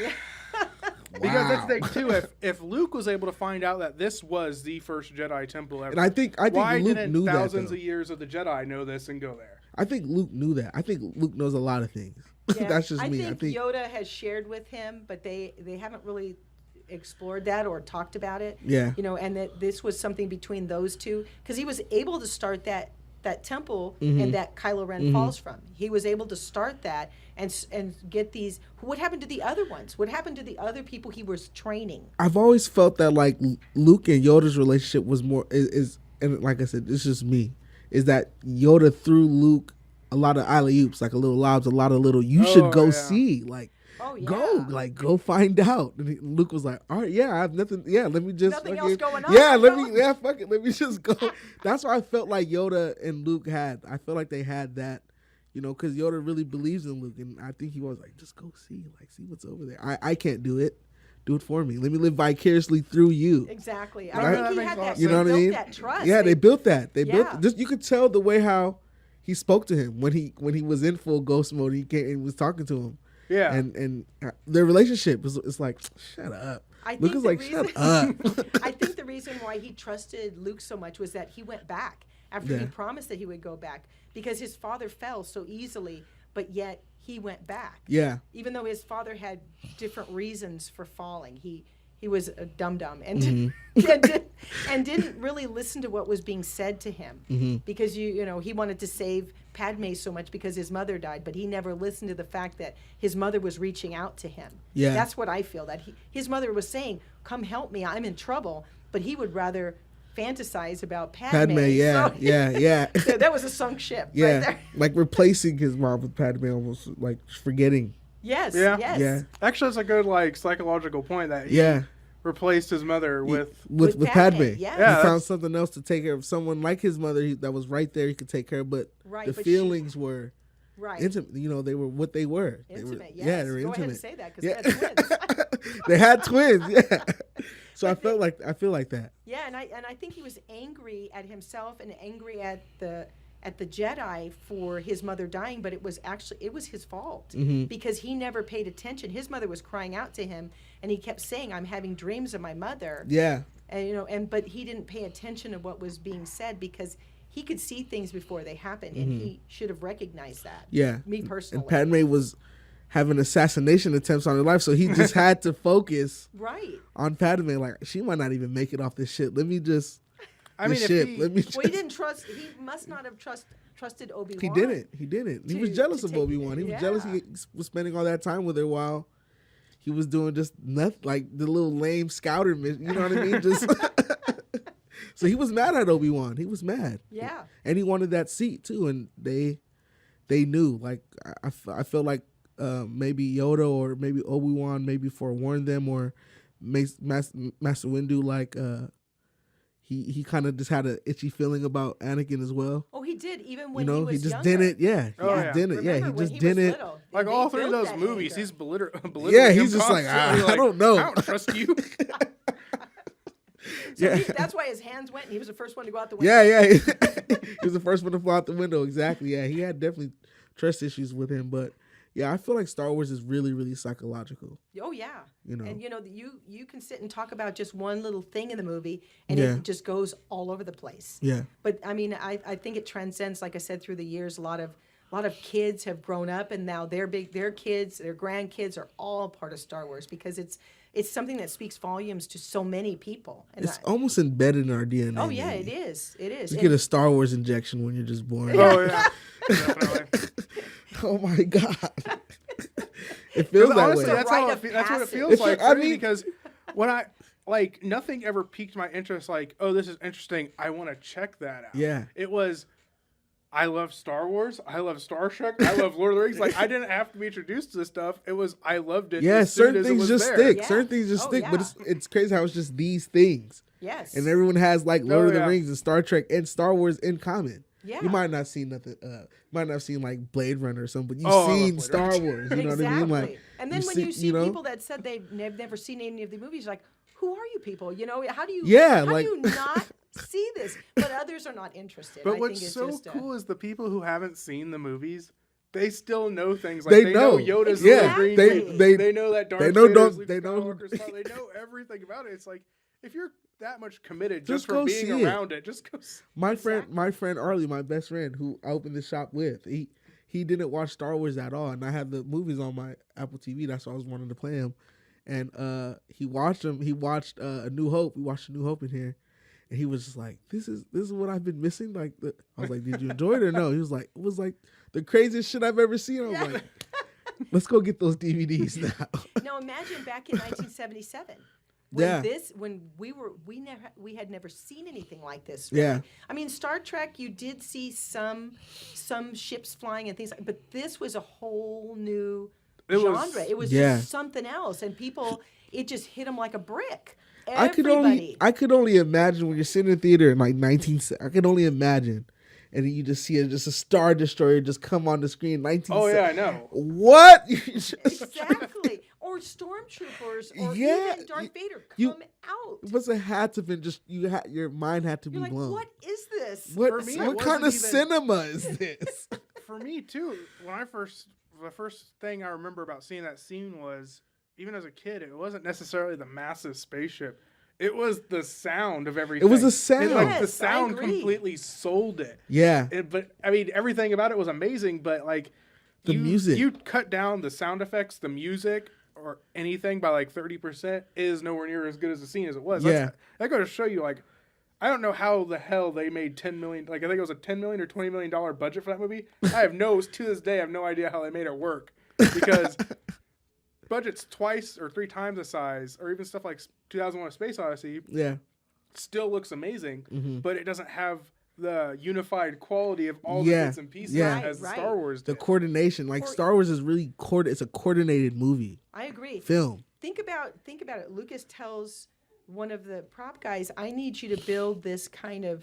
Because that's the thing too. If Luke was able to find out that this was the first Jedi temple ever, And I think why Luke didn't knew that. thousands Though. of years of the Jedi know this and go there? I think Luke knew that. I think Luke knows a lot of things. Yeah. That's just I me. think Yoda has shared with him, but they haven't really explored that or talked about it. Yeah. You know, and that this was something between those two because he was able to start that temple Mm-hmm. and that Kylo Ren falls from. He was able to start that and get these. What happened to the other ones? What happened to the other people he was training? I've always felt that like Luke and Yoda's relationship was more is and like I said, it's just me. Is that Yoda threw Luke a lot of alley-oops, like a little lobs, a lot of little. You should go yeah. see, like. Oh yeah. Go find out. And Luke was like, all right, yeah, I have nothing. Yeah, let me just. Nothing fucking- else going on, Yeah, so- fuck it. Let me just go. That's what I felt like Yoda and Luke had. I feel like they had that, you know, because Yoda really believes in Luke. And I think he was like, just go see what's over there. I can't do it. Do it for me. Let me live vicariously through you. Exactly. Right? I That think he makes had a lot that. of You know what I built mean? That trust. Yeah, they built that. They Yeah. built just you could tell the way how he spoke to him when he was in full ghost mode. He came and was talking to him. Yeah, And their relationship is it's like, shut up. I Luke think is the like, reason- shut up. I think the reason why he trusted Luke so much was that he went back after he Yeah. promised that he would go back because his father fell so easily, but yet he went back. Yeah. Even though his father had different reasons for falling, he was a dum-dum and, Mm-hmm. and didn't really listen to what was being said to him Mm-hmm. because you know he wanted to save Padme so much because his mother died, but he never listened to the fact that his mother was reaching out to him. Yeah. That's what I feel, that his mother was saying, come help me, I'm in trouble, but he would rather fantasize about Padme. Yeah, So- yeah. so that was a sunk ship right Yeah. there. Like replacing his mom with Padme, almost like forgetting. Yes, Yeah. yes. Yeah. actually, it's a good like psychological point that he Yeah. replaced his mother with. With With Padme. Padme, He yeah. Yeah, found that's- something else to take care of. Someone like his mother that was right there he could take care of, but Right, the but feelings were Right. intimate. You know, they were what they were. Intimate, they were, yes. Yeah, they were Go intimate. ahead and say that because Yeah. they had twins. They had twins, yeah. So I feel like that. Yeah, and I think he was angry at himself and angry at the Jedi for his mother dying, but it was his fault Mm-hmm. because he never paid attention. His mother was crying out to him, and he kept saying, "I'm having dreams of my mother." Yeah. And but he didn't pay attention to what was being said because he could see things before they happened, and he should have recognized that. Mm-hmm. Yeah. Me personally. And Padme was having assassination attempts on her life, so he just had to focus Right. on Padme. Like, she might not even make it off this shit. Let me just I mean, ship. if Let me Well, he didn't trust. He must not have trusted Obi-Wan. He didn't. He was jealous of Obi-Wan. He was jealous he was spending all that time with her while he was doing just nothing, like the little lame scouter mission. You know what I mean? Just so he was mad at Obi-Wan. He was mad. Yeah. And he wanted that seat too. And they knew. Like I feel like maybe Yoda or maybe Obi-Wan maybe forewarned them, or Master Windu, like he kind of just had an itchy feeling about Anakin as well. Oh, he did. Even when he was just younger. didn't. Yeah, Oh, he yeah. didn't. Yeah, he Remember just when he was didn't. little, like they all three of built those that movies, anger. he's belittling. Yeah, him he's just like, constantly, I don't know. I don't trust you. So Yeah. that's why his hands went, and he was the first one to go out the window. Yeah. He was the first one to fly out the window. Exactly. Yeah, he had definitely trust issues with him, but yeah, I feel like Star Wars is really, really psychological. Oh yeah. You know. And you can sit and talk about just one little thing in the movie, and Yeah. it just goes all over the place. Yeah. But I mean, I think it transcends, like I said, through the years. A lot of kids have grown up, and now their kids, their grandkids are all part of Star Wars, because it's something that speaks volumes to so many people. And It's almost embedded in our DNA. oh yeah, maybe. it is. It is. You And- get a Star Wars injection when you're just born. Oh yeah, definitely. Oh my god. It feels that Honestly, way. that's Rite how of that's what it passage. feels If like I for me, mean- because when I like, nothing ever piqued my interest. Like, oh, this is interesting. I want to check that out. Yeah. It was. I love Star Wars. I love Star Trek. I love Lord of the Rings. Like, I didn't have to be introduced to this stuff. It was, I loved it. Yeah, as soon certain as it things was just there. stick. Yeah. Certain things just Oh, stick. But yeah. it's crazy how it's just these things. Yes. And everyone has like Lord of the yeah. Rings and Star Trek and Star Wars in common. Yeah. You might not have seen nothing. Might not have seen like Blade Runner or something, but you've Oh, I love seen Blade Star Runner. Wars. You know exactly. what I mean? Like, and then when you see you know? people that said they've never seen any of the movies, like, who are you people? You know, how do you? Yeah, how like- do you not see this? But others are not interested. But I what's think it's so just cool is the people who haven't seen the movies, they still know things. Like, They know. Yoda's Yeah, little green they- thing. They know that Darth they know Vader's Luke they know- Skywalker's father. They know everything about it. It's like, if you're that much committed Just just for go being see it. around it, just go see my friend Arlie, my best friend, who I opened the shop with, he didn't watch Star Wars at all, and I had the movies on my Apple TV. That's why I was wanting to play them, and he watched them. He watched A New Hope. We watched A New Hope in here, and he was just like, "This is what I've been missing." Like, I was like, "Did you enjoy it or no?" He was like, "It was like the craziest shit I've ever seen." I was like, "Let's go get those DVDs now." Now imagine back in 1977. Yeah. When we had never seen anything like this. Yeah. I mean, Star Trek, you did see some ships flying and things, but this was a whole new genre. It was Yeah. just something else, and people, it just hit them like a brick. I could only imagine when you're sitting in theater in like I could only imagine, and then you just see just a Star Destroyer just come on the screen. Oh yeah, I know. What? Exactly. Or stormtroopers, or Yeah, even Darth Vader you- come out. It must have had to been just your mind had to You're be like, blown. what is this? What, For me, it what kind of wasn't even- cinema is this? For me too, the first thing I remember about seeing that scene was, even as a kid, it wasn't necessarily the massive spaceship. It was the sound of everything. It was the sound. And, like, the Yes, I sound agree. completely sold it. Yeah, But I mean, everything about it was amazing. But like, The music. you cut down the sound effects, the music, or anything by like 30%, is nowhere near as good as the scene as it was. Yeah. That goes to show you, like, I don't know how the hell they made $10 million. Like, I think it was a $10 million or $20 million budget for that movie. To this day, I have no idea how they made it work, because budgets twice or three times the size, or even stuff like 2001: A Space Odyssey, yeah. still looks amazing, Mm-hmm. but it doesn't have the unified quality of all Yeah, the bits and pieces yeah. as Right, Star Wars The did. coordination, like Or- Star Wars, is really it's a coordinated movie I agree. film. Think about it. Lucas tells one of the prop guys, "I need you to build this kind of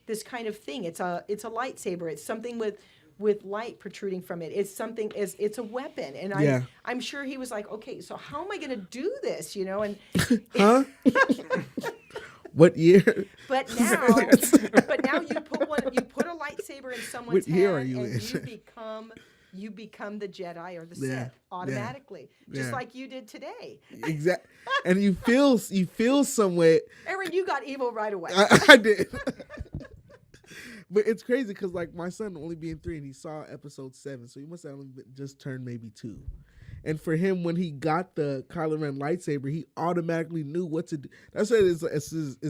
thing. It's a lightsaber. It's something with light protruding from it. It's something. It's a weapon." And Yeah. I'm sure he was like, "Okay, so how am I going to do this?" You know, and Huh? What year? but now you put a lightsaber in someone's What year hand, are you and in? you become the Jedi or the Yeah, Sith automatically, just yeah. like you did today. Exactly. And you feel some way. Aaron, you got evil right away. I did. But it's crazy because, like, my son only being 3, and he saw episode 7, so he must have only just turned maybe 2. And for him, when he got the Kylo Ren lightsaber, he automatically knew what to do. That's it. Is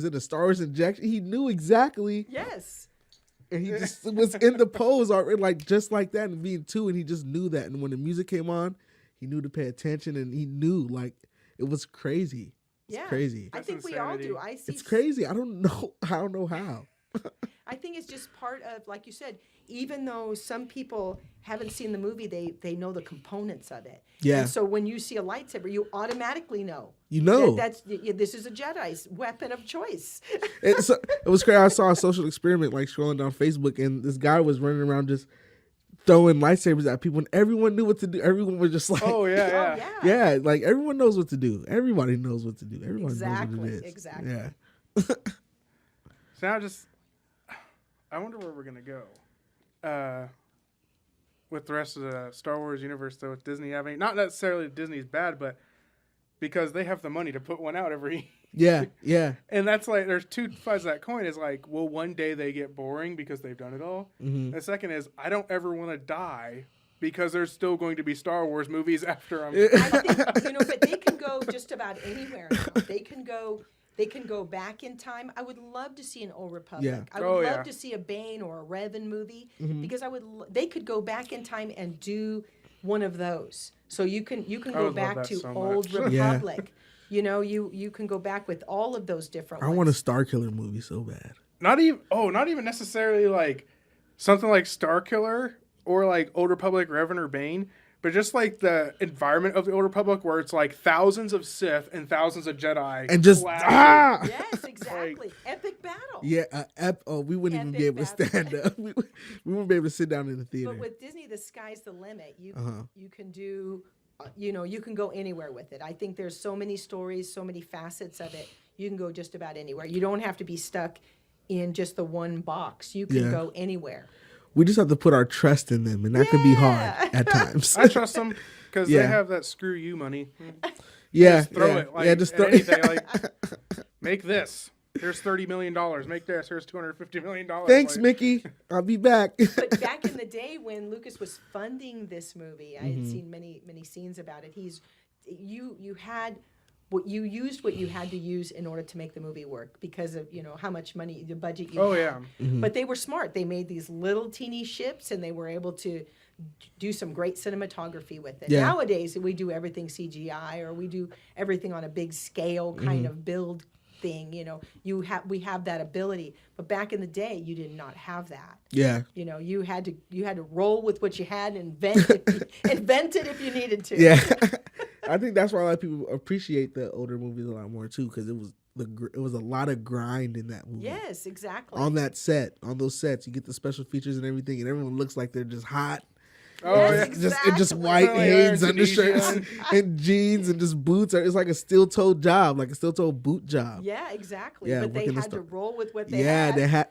it a Star Wars injection? He knew exactly. Yes. And he just was in the pose already, like just like that, and being two, and he just knew that. And when the music came on, he knew to pay attention, and he knew, like, it was crazy. It's crazy. I think we all do. It's crazy. I don't know how. I think it's just part of, like you said, even though some people haven't seen the movie, they know the components of it. Yeah. And so when you see a lightsaber, you automatically know. You know. This is a Jedi's weapon of choice. It was crazy. I saw a social experiment, like, scrolling down Facebook, and this guy was running around just throwing lightsabers at people, and everyone knew what to do. Everyone was just like, yeah, like, everyone knows what to do. Everybody knows what to do. Everyone knows what it is. Exactly. Yeah. So now I wonder where we're going to go with the rest of the Star Wars universe, though, with Disney having, not necessarily Disney's bad, but because they have the money to put one out every Yeah. And that's like, there's two sides of that coin. Is like, will one day they get boring because they've done it all? Mm-hmm. The second is, I don't ever want to die because there's still going to be Star Wars movies after I'm. I think, but they can go just about anywhere now. They can go back in time. I would love to see an Old Republic. Yeah. I would love to see a Bane or a Revan movie because they could go back in time and do one of those. So you can go back to Old Republic. You know, you can go back with all of those different ones. I want a Starkiller movie so bad. Not even necessarily like something like Starkiller or like Old Republic, Revan or Bane, but just like the environment of the Old Republic where it's like thousands of Sith and thousands of Jedi. And just, Yes, exactly. Epic battle. Yeah, we wouldn't even be able to stand up. We wouldn't be able to sit down in the theater. But with Disney, the sky's the limit. You can do, you can go anywhere with it. I think there's so many stories, so many facets of it. You can go just about anywhere. You don't have to be stuck in just the one box. You can go anywhere. We just have to put our trust in them, and that can be hard at times. I trust them because they have that screw you money. Yeah, just throw it. Like, just throw anything. Like, make this. Here's $30 million. Make this. Here's $250 million. Thanks, Mickey. I'll be back. But back in the day when Lucas was funding this movie, I had seen many scenes about it. You used what you had to use in order to make the movie work because of how much money, the budget you had. But they were smart. They made these little teeny ships, and they were able to do some great cinematography with it. Nowadays, we do everything CGI, or we do everything on a big scale kind of build thing. We have that ability, but back in the day, you did not have that. Yeah. You had to roll with what you had and invent it if you needed to. Yeah. I think that's why a lot of people appreciate the older movies a lot more too, because it was a lot of grind in that movie. Yes, exactly. On those sets, you get the special features and everything, and everyone looks like they're just hot. Oh, yes, yeah. exactly. Just white Hanes undershirts and jeans and just boots. It's like a steel-toed job, like a steel-toed boot job. Yeah, exactly. Yeah, but they had to roll with what they had. Yeah, they had.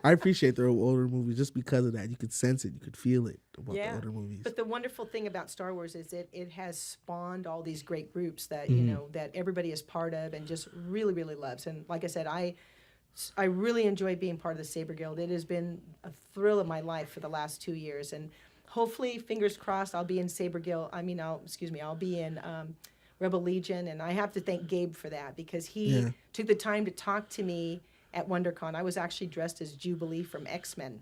I appreciate the older movies just because of that. You could sense it. You could feel it about the older movies. But the wonderful thing about Star Wars is it has spawned all these great groups that, that everybody is part of and just really, really loves. And like I said, I really enjoy being part of the Saber Guild. It has been a thrill of my life for the last 2 years. And hopefully, fingers crossed, I'll be in Saber Guild. I'll be in Rebel Legion. And I have to thank Gabe for that because he took the time to talk to me at WonderCon. I was actually dressed as Jubilee from X-Men.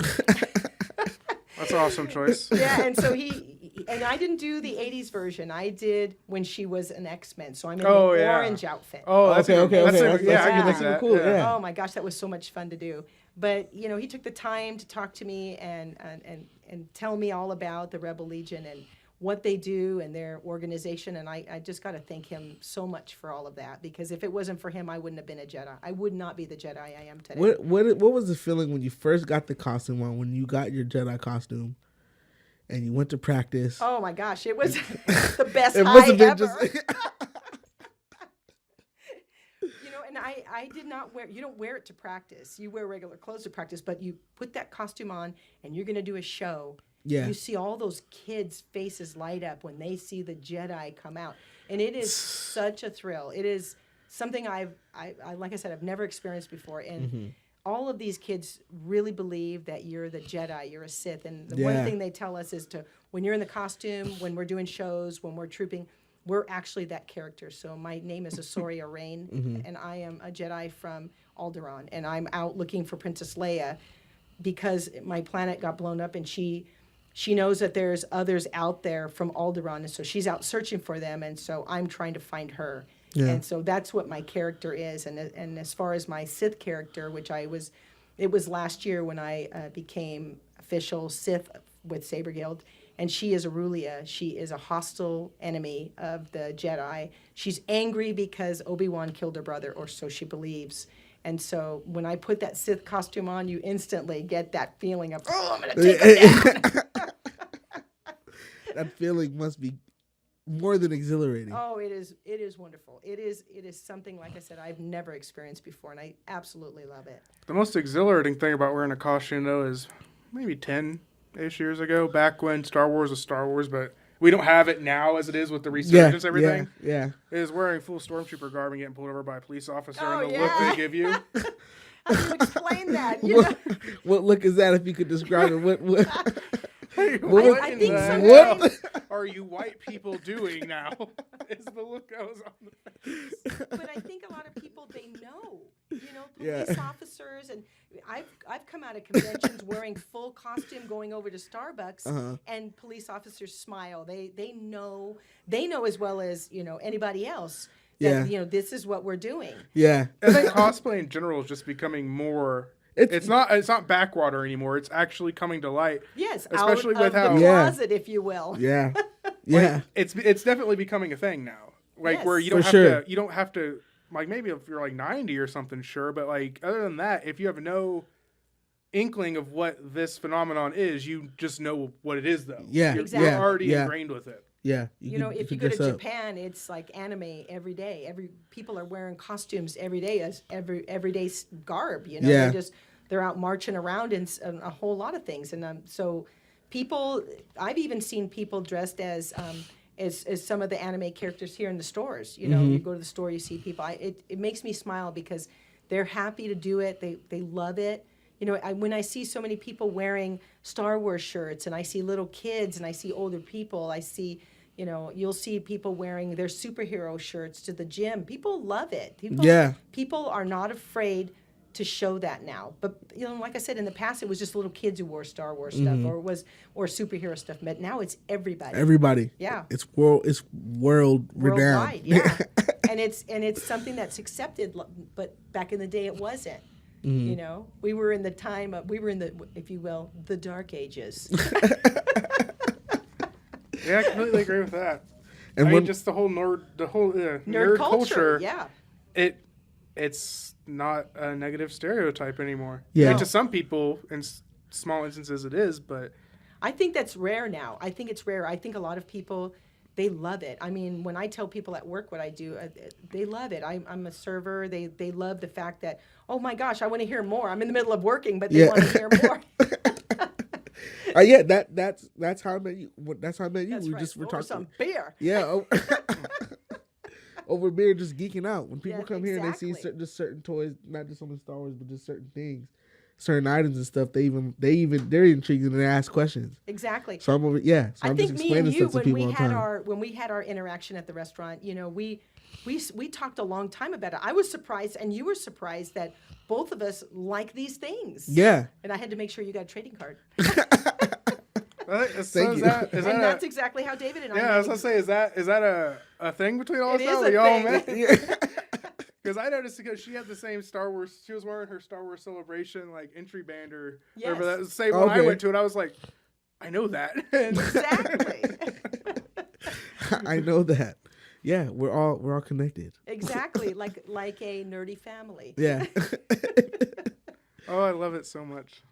That's an awesome choice. Yeah, and so and I didn't do the 80s version. I did when she was an X-Men. So I'm in the orange outfit. Oh, that's okay. I can That's do that. cool. Yeah. Oh my gosh, that was so much fun to do. But he took the time to talk to me and tell me all about the Rebel Legion and what they do and their organization, and I just got to thank him so much for all of that, because if it wasn't for him, I wouldn't have been a Jedi. I would not be the Jedi I am today. What was the feeling when you first got the costume on, when you got your Jedi costume and you went to practice? Oh my gosh, it was the best high ever. And I did not wear, you don't wear it to practice. You wear regular clothes to practice, but you put that costume on and you're going to do a show. Yeah. You see all those kids' faces light up when they see the Jedi come out. And it is such a thrill. It is something I like I said, I've never experienced before. And all of these kids really believe that you're the Jedi, you're a Sith. And the Yeah. one thing they tell us is when you're in the costume, when we're doing shows, when we're trooping, we're actually that character. So my name is Asoria Rain, and I am a Jedi from Alderaan. And I'm out looking for Princess Leia because my planet got blown up, and she knows that there's others out there from Alderaan. And so she's out searching for them, and so I'm trying to find her. Yeah. And so that's what my character is. And as far as my Sith character, it was last year when I became official Sith with Saber Guild. And she is Aurelia. She is a hostile enemy of the Jedi. She's angry because Obi-Wan killed her brother, or so she believes. And so when I put that Sith costume on, you instantly get that feeling of, oh, I'm going to take her down. That feeling must be more than exhilarating. Oh, it is wonderful. It is something, like I said, I've never experienced before, and I absolutely love it. The most exhilarating thing about wearing a costume, though, is maybe 10-ish years ago, back when Star Wars was Star Wars, but we don't have it now as it is with the resurgence and everything. Yeah. Is wearing full stormtrooper garb and getting pulled over by a police officer, Oh, and the yeah. look they give you. How do you explain that? You know? What look is that? If you could describe it, what? I think sometimes- What? are you white people doing now? Is the look that was on the face. But I think a lot of people, they know, police officers, and I've come out of conventions wearing full costume going over to Starbucks, and police officers smile. They know as well as anybody else that this is what we're doing. Yeah. I think cosplay in general is just becoming more. It's not backwater anymore. It's actually coming to light. Yes, especially out with of how the closet, if you will. Yeah. Yeah. Like, it's definitely becoming a thing now. Like Yes. where you don't For have sure. to you don't have to like maybe if you're like 90 or something, sure, but like other than that, if you have no inkling of what this phenomenon is, you just know what it is though. Yeah. You're, Exactly. you're already Yeah. ingrained with it. Yeah. If you go to Japan, it's like anime every day. People are wearing costumes every day as everyday garb. Yeah. They're out marching around in a whole lot of things, and so people. I've even seen people dressed as some of the anime characters here in the stores. You go to the store, you see people. It makes me smile because they're happy to do it. They love it. When I see so many people wearing Star Wars shirts, and I see little kids, and I see older people, I see. You'll see people wearing their superhero shirts to the gym. People love it. People are not afraid to show that now. But like I said, in the past it was just little kids who wore Star Wars stuff or superhero stuff. But now it's everybody. Everybody. Yeah. It's world renowned. Worldwide, yeah. and it's something that's accepted, but back in the day it wasn't. We were in the time of, if you will, the dark ages. Yeah, I completely agree with that. And I mean, just the whole nerd culture. Yeah. It's not a negative stereotype anymore. Yeah. I mean, to some people, in small instances, it is, but I think that's rare now. I think it's rare. I think a lot of people, they love it. I mean, when I tell people at work what I do, they love it. I'm a server. They love the fact that, oh my gosh, I want to hear more. I'm in the middle of working, but they want to hear more. Yeah, that's how I met you. That's how I met you. That's right. We're Over talking some beer. Yeah. Over beer, just geeking out. When people come here and they see exactly. certain toys, not just only Star Wars, but just certain things, certain items and stuff, they're intrigued and they ask questions. Exactly. So I'm over. Yeah. So I I'm think just me explaining and you, stuff to people all the time. when we had our interaction at the restaurant, we talked a long time about it. I was surprised, and you were surprised that both of us like these things. Yeah. And I had to make sure you got a trading card. Thank you. And that's exactly how David and I. Yeah, I was gonna say, is that a thing between all of It us? is a Y'all thing. met? Because I noticed because she had the same Star Wars. She was wearing her Star Wars Celebration entry band or whatever that. Same one I went to, and I was like, I know that. Exactly. I know that. Yeah, we're all connected. Exactly, like a nerdy family. Yeah. Oh, I love it so much.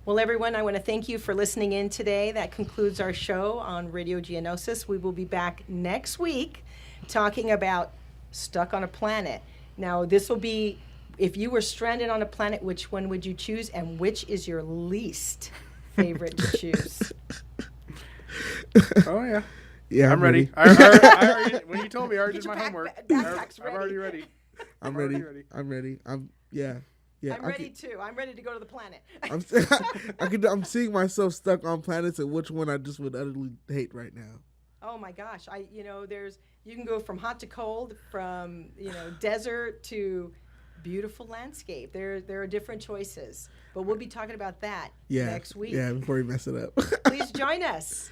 Well, everyone, I want to thank you for listening in today. That concludes our show on Radio Geonosis. We will be back next week talking about Stuck on a Planet. Now, this will be, if you were stranded on a planet, which one would you choose, and which is your least favorite to choose? Oh, yeah. Yeah, I'm ready. I already, when you told me, I already Get did your my homework. backpacks I'm already ready. ready. I'm ready. already ready. I'm ready. Yeah. Yeah, I'm ready too. I'm ready to go to the planet. I'm seeing myself stuck on planets, and which one I just would utterly hate right now. Oh my gosh! You can go from hot to cold, from desert to beautiful landscape. There are different choices, but we'll be talking about that next week. Yeah, before you mess it up. Please join us.